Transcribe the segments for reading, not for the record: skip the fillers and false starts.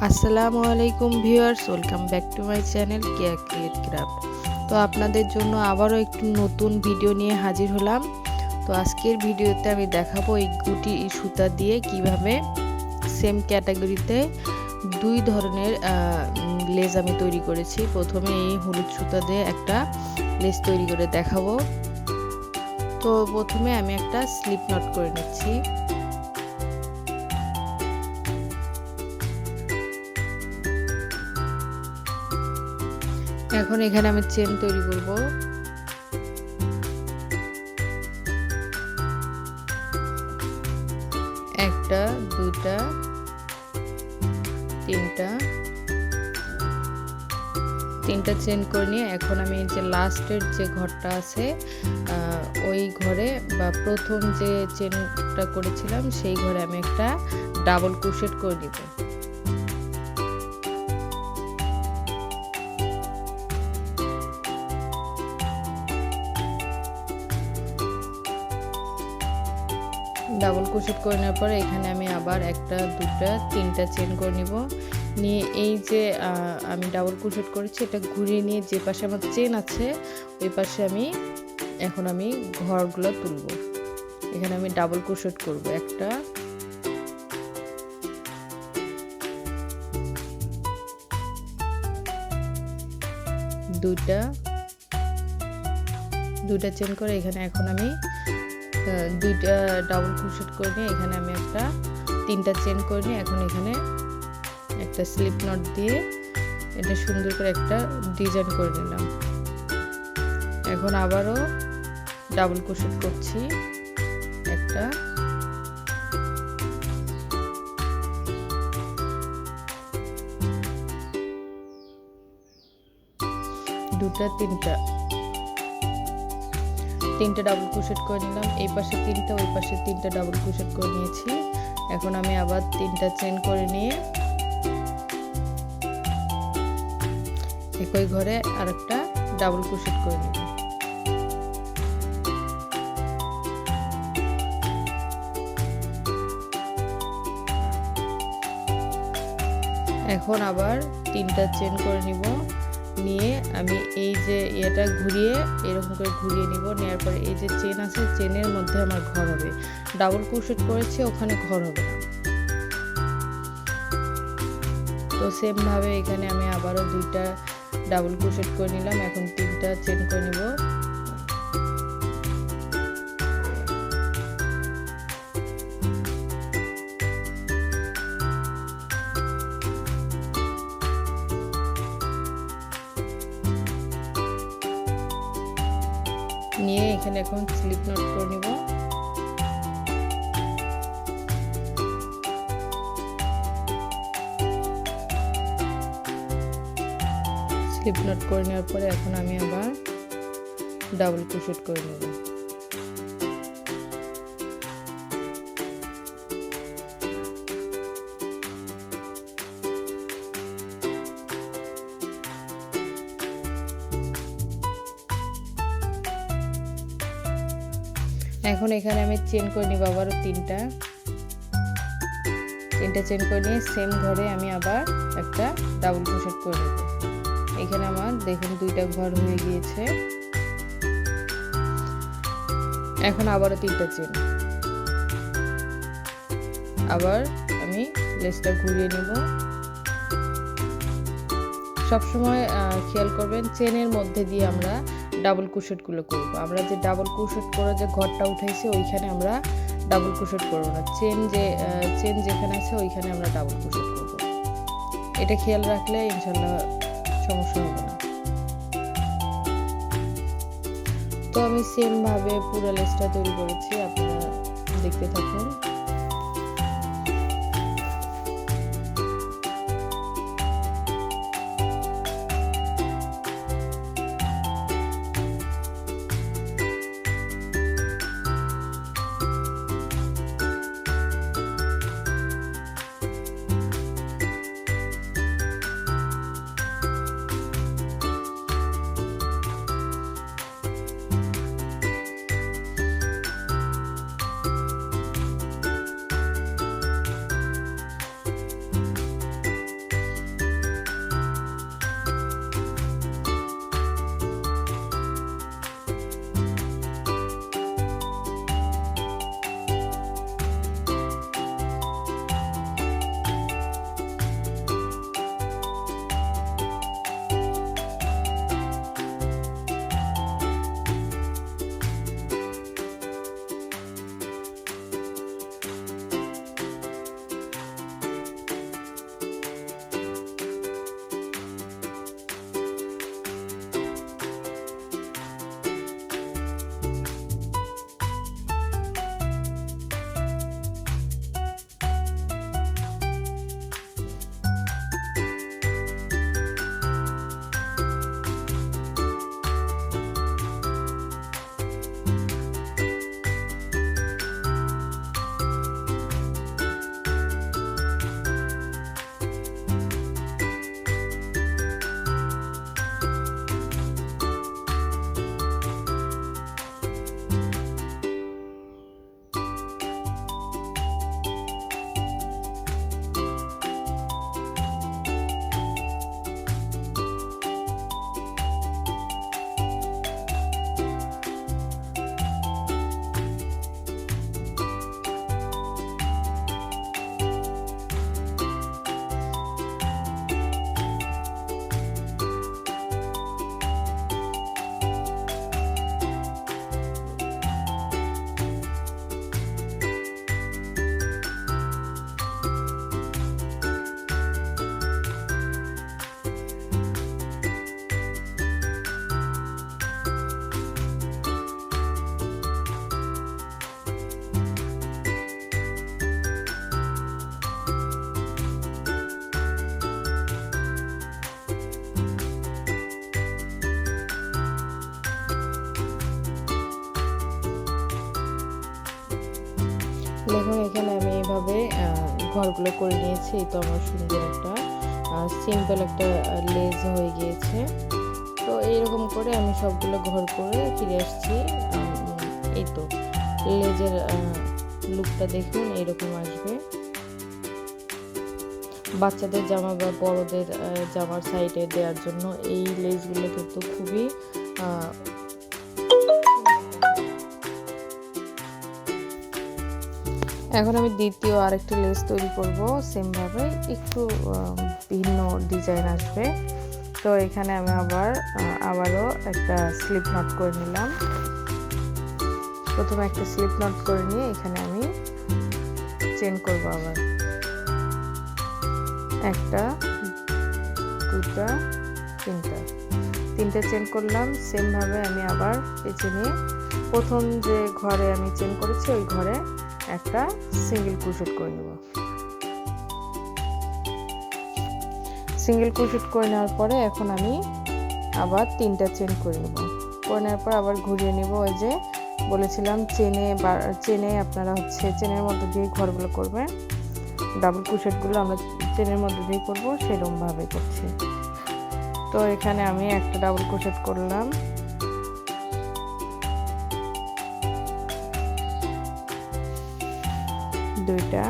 আসসালামু আলাইকুম viewers, welcome back to my channel Keya create craft. তো আপনাদের জন্য আবারও একটু নতুন ভিডিও নিয়ে হাজির হলাম। তো আজকের ভিডিওতে আমি দেখাবো এই গুটি সুতা দিয়ে কিভাবে সেম ক্যাটাগরিতে দুই ধরনের লেস আমি তৈরি করেছি। প্রথমে এই হলুদ সুতা দিয়ে একটা লেস তৈরি করে দেখাবো। তো প্রথমে আমি একটা স্লিপ নট করে নিচ্ছি। এখন এখানে আমি চেন তৈরি করব। একটা, দুইটা, তিনটা চেন করে নিয়ে এখন আমি যে লাস্টের যে ঘরটা আছে ওই ঘরে বা প্রথম যে চেনটা করেছিলাম সেই ঘরে আমি একটা ডাবল ক্রোশেট করে নিব। ডাবল ক্রোশেট করে নেওয়ার পরে এখানে আমি আবার একটা, দুটা, তিনটা চেন করে নিব। নিয়ে এই যে আমি ডাবল ক্রোশেট করেছি এটা ঘুরিয়ে নিয়ে যে পাশে আমার চেন আছে ওই পাশে এখন আমি ঘরগুলো তুলব। এখানে আমি ডাবল ক্রোশেট করব, একটা, দুইটা চেন করে এখানে এখন আমি দুইটা ডাবল ক্রোশেট করে নিয়ে এখানে আমি একটা, তিনটা চেন করে নিয়ে এখন এখানে একটা স্লিপ নট দিয়ে এটা সুন্দর করে একটা ডিজাইন করে নিলাম। এখন আবারও ডাবল ক্রোশেট করছি, একটা, দুটা, তিনটা ডাবল ক্রোশেট করে নিলাম। এই পাশে তিনটা, ওই পাশে তিনটা ডাবল ক্রোশেট করে নিয়েছি। এখন আমি আবার তিনটা চেন করে নিয়ে একই ঘরে আরেকটা ডাবল ক্রোশেট করে নিব। এখন আবার তিনটা চেন করে নিব। নিয়ে আমি এই যে এটা ঘুরিয়ে এরকম করে ঘুরিয়ে নিব। নেওয়ার পরে এই যে চেন আছে চেনের মধ্যে আমার ঘর হবে। ডাবল ক্রোশেট করেছি ওখানে ঘর হবে না। তো সেম ভাবে এখানে আমি আবারও দুইটা ডাবল ক্রোশেট করে নিলাম। এখন তিনটা চেন করে নিব। নিয়ে এখানে এখন স্লিপ নট করে নিব। স্লিপ নট করে নেওয়ার পরে এখন আমি আবার ডাবল ক্রোশেট করে নেব। এখন এখানে আমি চেন করে নিব আবারও তিনটা চেন করে নিয়ে সেম ঘরে আমি আবার একটা ডাবল ক্রোশেট করে নেব। এখানে আমার দেখুন দুইটা ঘর হয়ে গিয়েছে। এখন আবারও তিনটা চেন, আবার আমি লেসটা ঘুরিয়ে নেব। সবসময় খেয়াল করবেন চেনের মধ্যে দিয়ে আমরা ডাবল ক্রোশেট গুলো করব। আমরা যে ডাবল ক্রোশেট করে যে ঘরটা উঠাইছি ওইখানে আমরা ডাবল ক্রোশেট করব না। চেন যেখানে আছে ওইখানে আমরা ডাবল ক্রোশেট করব। এটা খেয়াল রাখলে ইনশাআল্লাহ সমস্যা হবে না। তো আমি সেম ভাবে পুরো লেসটা তৈরি করেছি, আপনারা দেখতে থাকুন। দেখুন এখানে আমি এইভাবে ঘরগুলো করে নিয়েছি। এই তো আমার সুন্দর একটা সিম্পল একটা লেজ হয়ে গিয়েছে। তো এইরকম করে আমি সবগুলো ঘর করে ফিরে আসছি। এই তো লেজের লুকটা দেখুন এইরকম আসবে। বাচ্চাদের জামা বা বড়দের জামার সাইডে দেওয়ার জন্য এই লেসগুলো কিন্তু খুবই এখন আমি দ্বিতীয় আরেকটি লেস তৈরি করব। সেমভাবে একটু ভিন্ন ডিজাইন আসবে। তো এখানে আমি আবারও একটা স্লিপ নট করে নিলাম। প্রথমে একটা স্লিপ নট করে নিয়ে এখানে আমি চেন করব। আবার একটা, দুটা, তিনটা চেন করলাম। সেমভাবে আমি আবার পেছনে প্রথম যে ঘরে আমি চেন করেছি ওই ঘরে একটা সিঙ্গেল ক্রোশেট করে নেব। সিঙ্গেল ক্রোশেট করে নেওয়ার পরে এখন আমি আবার তিনটা চেন করে নেব। করে নেওয়ার পর আবার ঘুরিয়ে নেব। ওই যে বলেছিলাম চেনে আপনারা চেনের মধ্যে দিয়ে ঘরগুলো করবেন। ডাবল ক্রোশেটগুলো আমরা চেনের মধ্যে দিয়ে করব, সেরকম ভাবে করছি। তো এখানে আমি একটা ডাবল ক্রোশেট করলাম, দুইটা,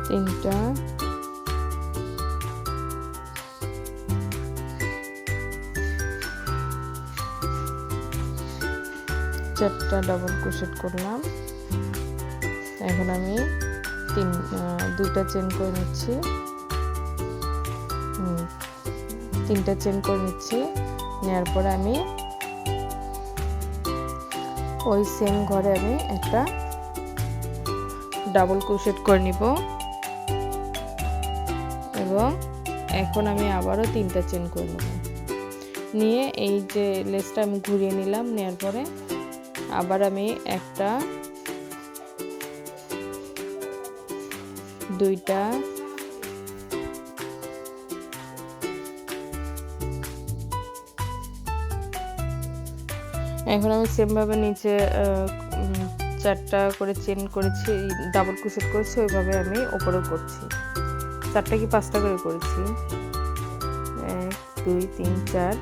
তিনটা, চারটা ডাবল ক্রোশেট করলাম। এখন আমি দুইটা চেন করে নিচ্ছি, তিনটা চেন করে নিচ্ছি। নেওয়ার পরে আমি ওই সেম ঘরে আমি একটা ডাবল ক্রোশেট করে নিব এবং এখন আমি আবারও তিনটা চেন করে নেব। নিয়ে এই যে লেসটা আমি ঘুরিয়ে নিলাম। নেওয়ার পরে আবার আমি একটা, দুইটা, এখন আমি সেমভাবে নিচে চারটা করে চেন করেছি, ডাবল ক্রোশেট করেছি, ওইভাবে আমি ওপরেও করছি। চারটা কি পাঁচটা করে করেছি, 1 2 3 4,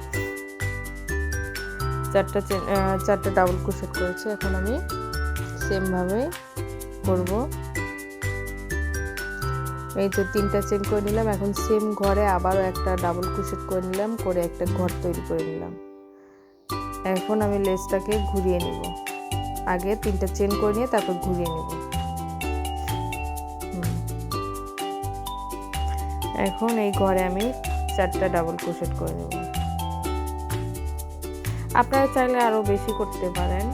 চারটা ডাবল ক্রোশেট করেছি। এখন আমি সেমভাবে করব। এই যে তিনটা চেন করে নিলাম। এখন সেম ঘরে আবারও একটা ডাবল ক্রোশেট করে নিলাম, করে একটা ঘর তৈরি করে নিলাম। এখন আমি লেসটাকে ঘুরিয়ে নিব। আগে তিনটা চেন করে নিয়ে তারপর ঘুরিয়ে নিব। এখন এই ঘরে আমি চারটা ডাবল ক্রোশেট করে নেব। আপনারা চাইলে আরো বেশি করতে পারেন।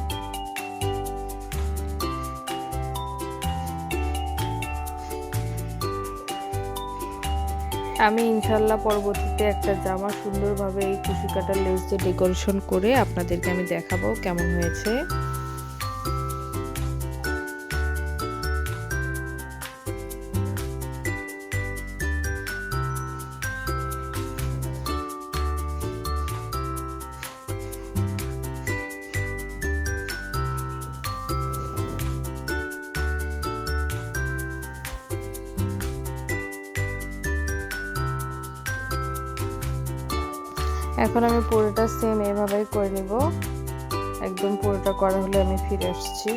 আমি ইনশাল্লাহ পরবর্তীতে একটা জামা সুন্দরভাবে এই কুশি কাটা লেস দিয়ে ডেকোরেশন করে আপনাদেরকে আমি দেখাবো কেমন হয়েছে। এখন আমি পুরোটা সেম এভাবেই করে নিব। একদম পুরোটা করা হলে আমি ফিরে আসছি।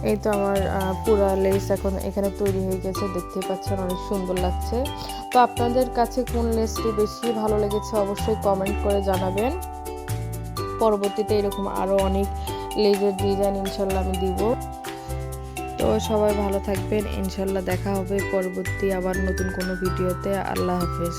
এই তো আমার পুরা লেস এখন এখানে তৈরি হয়ে গেছে, দেখতেই পাচ্ছেন অনেক সুন্দর লাগছে। তো আপনাদের কাছে কোন লেসটি বেশি ভালো লেগেছে অবশ্যই কমেন্ট করে জানাবেন। পরবর্তীতে এরকম আরও অনেক লেজের ডিজাইন ইনশাল্লাহ আমি দিব। তো সবাই ভালো থাকবেন, ইনশাল্লাহ দেখা হবে পরবর্তী আবার নতুন কোনো ভিডিওতে। আল্লাহ হাফেজ।